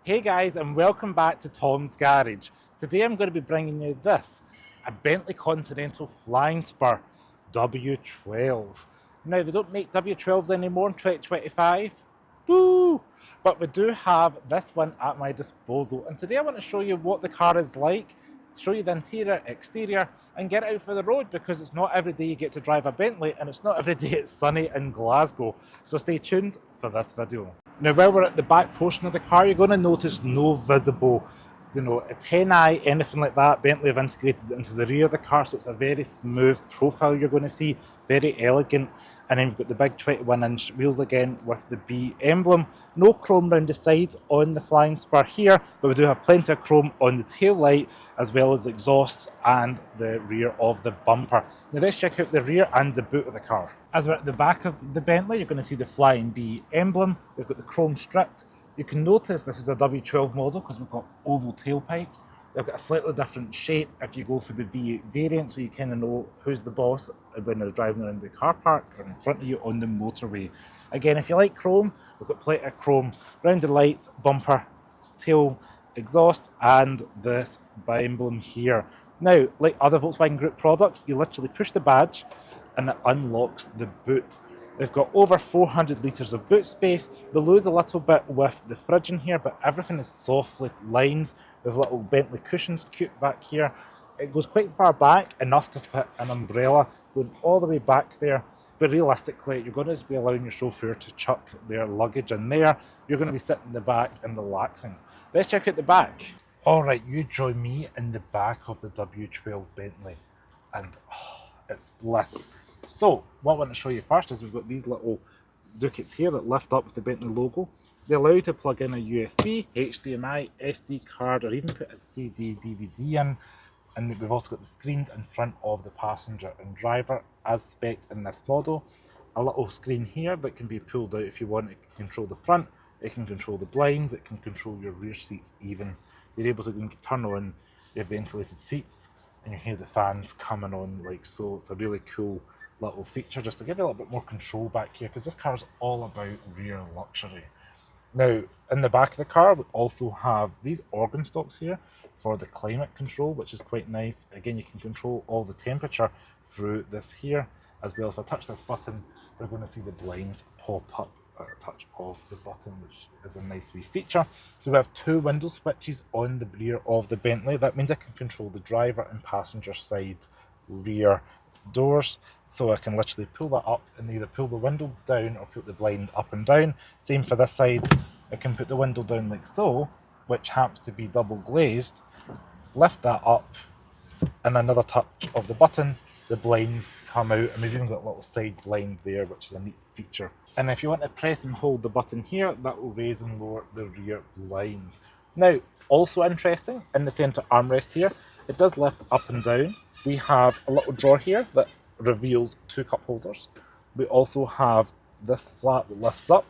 Hey guys, and welcome back to Tom's Garage. Today I'm going to be bringing you this, a Bentley Continental Flying Spur W12. Now they don't make W12s anymore in 2025, woo! But we do have this one at my disposal, and today I want to show you what the car is like, show you the interior, exterior, and get out for the road because it's not every day you get to drive a Bentley, and it's not every day it's sunny in Glasgow. So stay tuned for this video. Now, while we're at the back portion of the car, you're going to notice no visible, a 10i, anything like that. Bentley have integrated it into the rear of the car, so it's a very smooth profile you're going to see, very elegant. And then we've got the big 21-inch wheels again with the B emblem. No chrome round the sides on the Flying Spur here, but we do have plenty of chrome on the tail light, as well as the exhausts and the rear of the bumper. Now let's check out the rear and the boot of the car. As we're at the back of the Bentley, you're going to see the Flying B emblem. We've got the chrome strip. You can notice this is a W12 model because we've got oval tailpipes. They've got a slightly different shape if you go for the V8 variant, so you kind of know who's the boss when they're driving around the car park or in front of you on the motorway. Again, if you like chrome, we've got plenty of chrome around the lights, bumper, tail, exhaust, and this emblem here. Now, like other Volkswagen Group products, you literally push the badge and it unlocks the boot. They've got over 400 litres of boot space. We lose a little bit with the fridge in here, but everything is softly lined with little Bentley cushions cute back here. It goes quite far back, enough to fit an umbrella going all the way back there. But realistically, you're going to be allowing your chauffeur to chuck their luggage in there. You're going to be sitting in the back and relaxing. Let's check out the back. All right, you join me in the back of the W12 Bentley, and it's bliss. So, what I want to show you first is we've got these little ducats here that lift up with the Bentley logo. They allow you to plug in a USB, HDMI, SD card, or even put a CD, DVD in. And we've also got the screens in front of the passenger and driver as spec'd in this model. A little screen here that can be pulled out if you want. It can control the front, it can control the blinds, it can control your rear seats even. So you're able to turn on your ventilated seats and you hear the fans coming on like so. It's a really cool little feature just to give you a little bit more control back here, because this car is all about rear luxury. Now, in the back of the car, we also have these organ stocks here for the climate control, which is quite nice. Again, you can control all the temperature through this here, as well. If I touch this button, we're going to see the blinds pop up at a touch of the button, which is a nice wee feature. So we have two window switches on the rear of the Bentley. That means I can control the driver and passenger side rear doors, so I can literally pull that up and either pull the window down or put the blind up and down. Same for this side, I can put the window down like so, which happens to be double glazed, lift that up, and another touch of the button, the blinds come out, and we've even got a little side blind there, which is a neat feature. And if you want to press and hold the button here, that will raise and lower the rear blind. Now, also interesting, in the centre armrest here, it does lift up and down. We have a little drawer here that reveals two cup holders. We also have this flap that lifts up.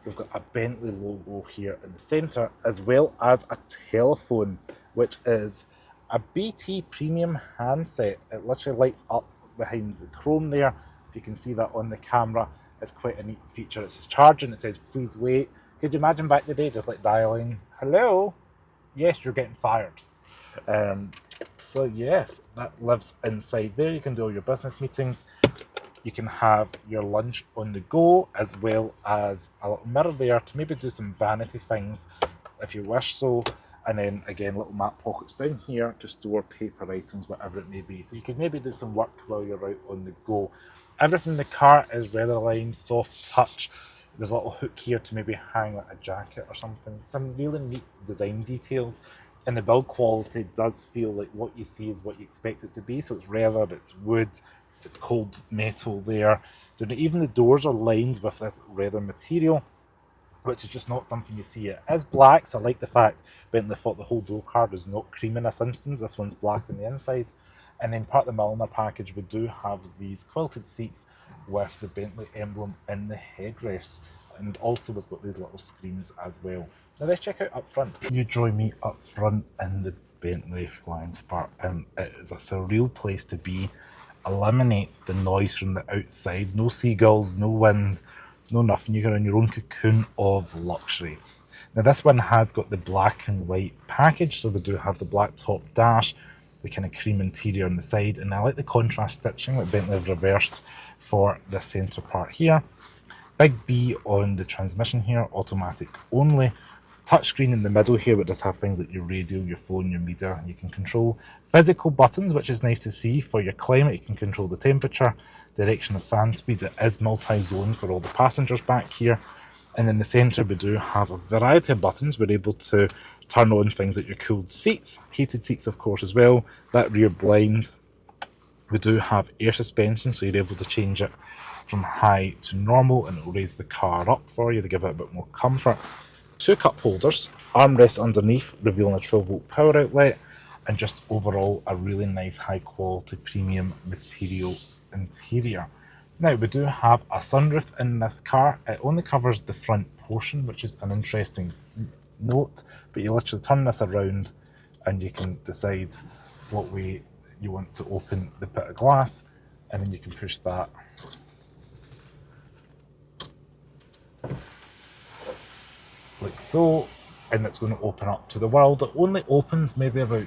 We've got a Bentley logo here in the centre, as well as a telephone, which is a BT premium handset. It literally lights up behind the chrome there. If you can see that on the camera, it's quite a neat feature. It says charging, it says please wait. Could you imagine back in the day just like dialing, hello? Yes, you're getting fired. So yes, that lives inside there. You can do all your business meetings. You can have your lunch on the go, as well as a little mirror there to maybe do some vanity things if you wish so. And then again, little map pockets down here to store paper items, whatever it may be. So you could maybe do some work while you're out on the go. Everything in the car is leather-lined, soft touch. There's a little hook here to maybe hang like a jacket or something. Some really neat design details. And the build quality does feel like what you see is what you expect it to be. So it's leather, it's wood, it's cold metal there. Even the doors are lined with this leather material, which is just not something you see. It is black, so I like the fact Bentley thought the whole door card was not cream in this instance. This one's black on the inside. And then part of the Milliner package, we do have these quilted seats with the Bentley emblem in the headrests. And also we've got these little screens as well. Now let's check out up front. You join me up front in the Bentley Flying Spur, and it is a surreal place to be. Eliminates the noise from the outside. No seagulls, no wind, no nothing. You're in your own cocoon of luxury. Now this one has got the black and white package, so we do have the black top dash, the kind of cream interior on the side, and I like the contrast stitching that Bentley have reversed for the centre part here. Big B on the transmission here, automatic only. Touchscreen in the middle here, but does have things like your radio, your phone, your meter. You can control physical buttons, which is nice to see. For your climate, you can control the temperature, direction of fan speed. It is multi-zone for all the passengers back here. And in the centre, we do have a variety of buttons. We're able to turn on things like your cooled seats, heated seats, of course, as well. That rear blind. We do have air suspension, so you're able to change it from high to normal, and it will raise the car up for you to give it a bit more comfort. 2 cup holders, armrests underneath, revealing a 12-volt power outlet, and just overall a really nice high quality premium material interior. Now we do have a sunroof in this car. It only covers the front portion, which is an interesting note, but you literally turn this around and you can decide what way you want to open the bit of glass, and then you can push that like so, and it's going to open up to the world. It only opens maybe about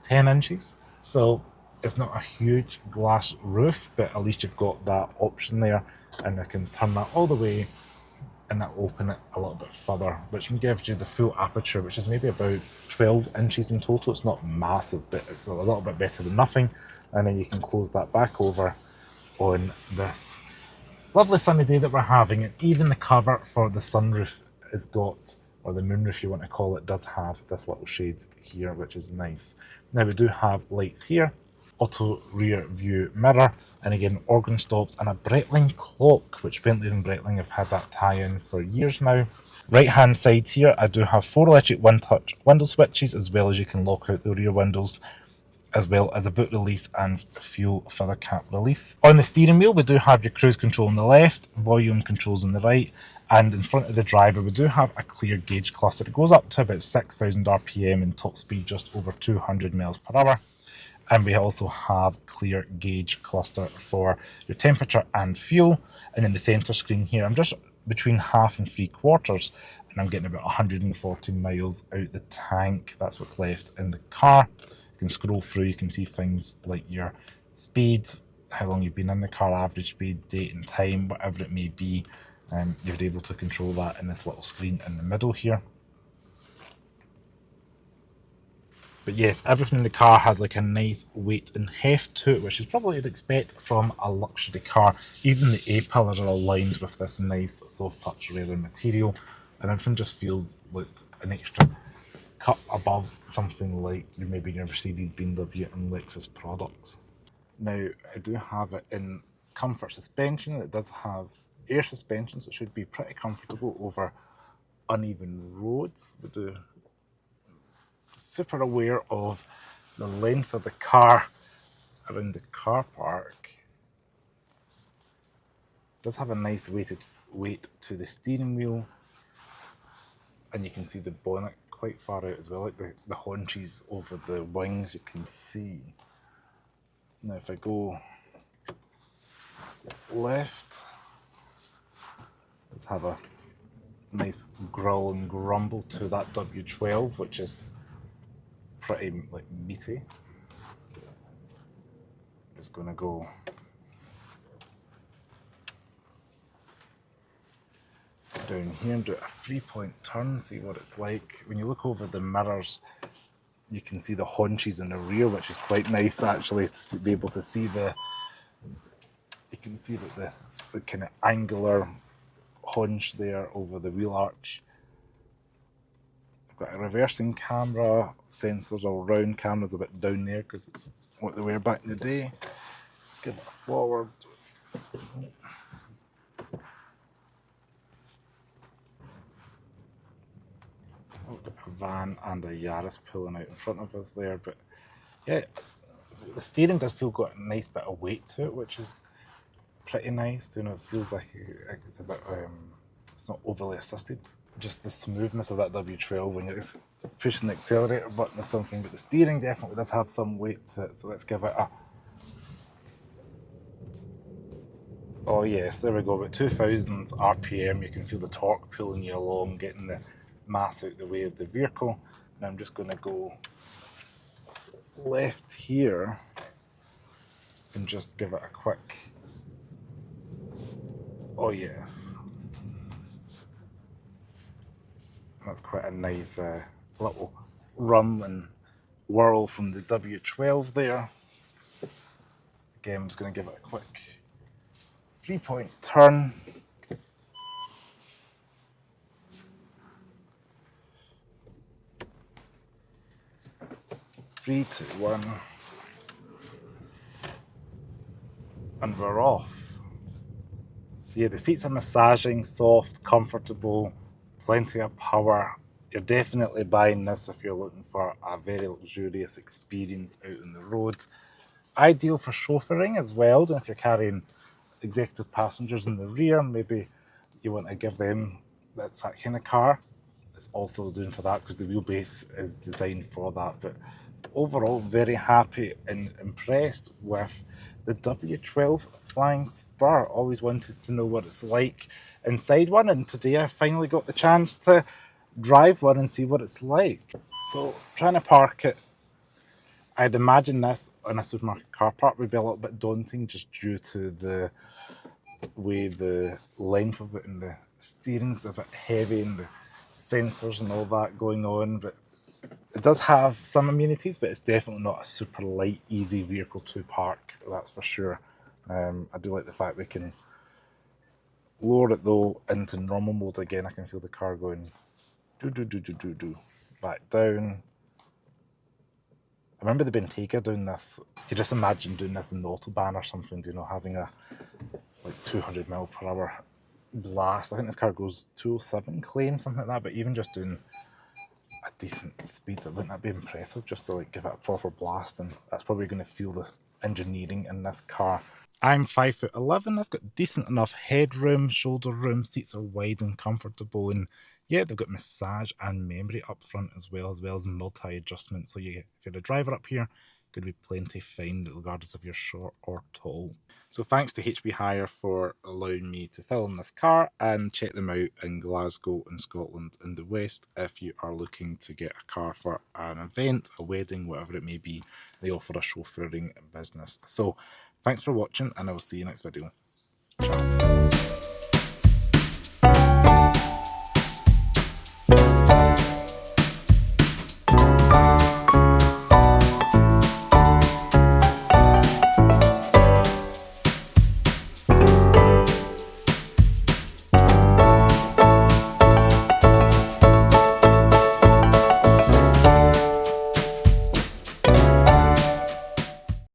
10 inches, so it's not a huge glass roof, but at least you've got that option there, and I can turn that all the way and that open it a little bit further, which gives you the full aperture, which is maybe about 12 inches in total. It's not massive, but it's a little bit better than nothing. And then you can close that back over on this lovely sunny day that we're having. And even the cover for the sunroof is got, or the moonroof you want to call it, does have this little shade here, which is nice. Now we do have lights here, auto rear view mirror, and again organ stops and a Breitling clock, which Bentley and Breitling have had that tie-in for years now. Right hand side here, I do have 4 electric one-touch window switches, as well as you can lock out the rear windows, as well as a boot release and fuel feather cap release. On the steering wheel, we do have your cruise control on the left, volume controls on the right, and in front of the driver we do have a clear gauge cluster. It goes up to about 6,000 RPM and top speed just over 200 miles per hour. And we also have clear gauge cluster for your temperature and fuel. And in the center screen here, I'm just between half and 3/4, and I'm getting about 140 miles out the tank. That's what's left in the car. You can scroll through, you can see things like your speed, how long you've been in the car, average speed, date and time, whatever it may be. You're able to control that in this little screen in the middle here. But yes, everything in the car has like a nice weight and heft to it, which is probably you'd expect from a luxury car. Even the A-pillars are aligned with this nice soft touch leather material, and everything just feels like an extra cut above something like maybe your Mercedes, BMW and Lexus products. Now I do have it in comfort suspension. It does have air suspension, so it should be pretty comfortable over uneven roads. We do super aware of the length of the car around the car park. It does have a nice weight to the steering wheel, and you can see the bonnet quite far out as well, like the haunches over the wings you can see. Now if I go left, let's have a nice growl and grumble to that W12, which is pretty like meaty. Just gonna go down here and do a 3-point turn, see what it's like. When you look over the mirrors, you can see the haunches in the rear, which is quite nice actually to be able to see the. You can see that the kind of angular haunch there over the wheel arch. Got a reversing camera, sensors all round, cameras a bit down there because it's what they were back in the day. Give it a forward. Oh, got a van and a Yaris pulling out in front of us there, but yeah, the steering does feel got a nice bit of weight to it, which is pretty nice. You know, it feels like it's a bit, it's not overly assisted. Just the smoothness of that W12 when you're pushing the accelerator button or something, but the steering definitely does have some weight to it, so let's give it a. Oh yes, there we go, about 2000 RPM. You can feel the torque pulling you along, getting the mass out the way of the vehicle. And I'm just going to go left here and just give it a quick, oh yes, that's quite a nice little rum and whirl from the W12 there. Again, I'm just going to give it a quick 3-point turn. Three, two, one, and we're off. So yeah, the seats are massaging, soft, comfortable, plenty of power. You're definitely buying this if you're looking for a very luxurious experience out on the road. Ideal for chauffeuring as well. And if you're carrying executive passengers in the rear, maybe you want to give them that kind of car. It's also doing for that because the wheelbase is designed for that. But overall, very happy and impressed with the W12 Flying Spur. Always wanted to know what it's like inside one, and today I finally got the chance to drive one and see what it's like. So trying to park it, I'd imagine this on a supermarket car park would be a little bit daunting just due to the way the length of it and the steering's a bit heavy and the sensors and all that going on, but it does have some amenities, but it's definitely not a super light, easy vehicle to park, that's for sure. I do like the fact we can lower it though into normal mode again. I can feel the car going do back down. I remember the Bentayga doing this. You could just imagine doing this in the Autobahn or something, you know, having a like 200 mile per hour blast. I think this car goes 207 claim, something like that, but even just doing a decent speed, wouldn't that be impressive just to like give it a proper blast? And that's probably going to feel the engineering in this car. I'm 5'11". I've got decent enough headroom, shoulder room, seats are wide and comfortable, and yeah, they've got massage and memory up front as well as multi-adjustment. So if you're a driver up here, going to be plenty fine regardless if you're short or tall. So thanks to HB Hire for allowing me to film this car, and check them out in Glasgow in Scotland in the West if you are looking to get a car for an event, a wedding, whatever it may be. They offer a chauffeuring business. So thanks for watching, and I will see you next video. Ciao.